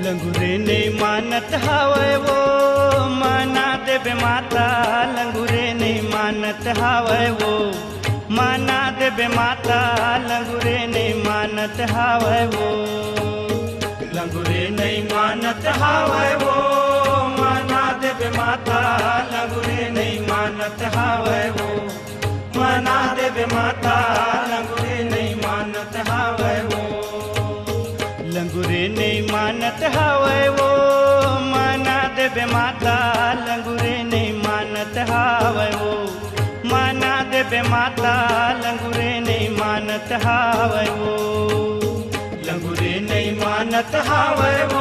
लंगूरे नहीं मानत हावे वो माना देवे माता लंगूरे नहीं मानत हावे वो माना देवे माता लंगूरे नहीं मानत हावे वो लंगूरे नहीं मानत हावे वो माना देवे माता लंगूरे नहीं मानत हावे वो माना देवे माता लंगूरे नहीं मानत हावे वो लंगूरे नहीं मानत हावे वो माना देवे माता लंगूरे नहीं मानत हावे वो माना देवे माता लंगूरे नहीं मानत हावे वो लंगूरे नहीं मानत हावे वो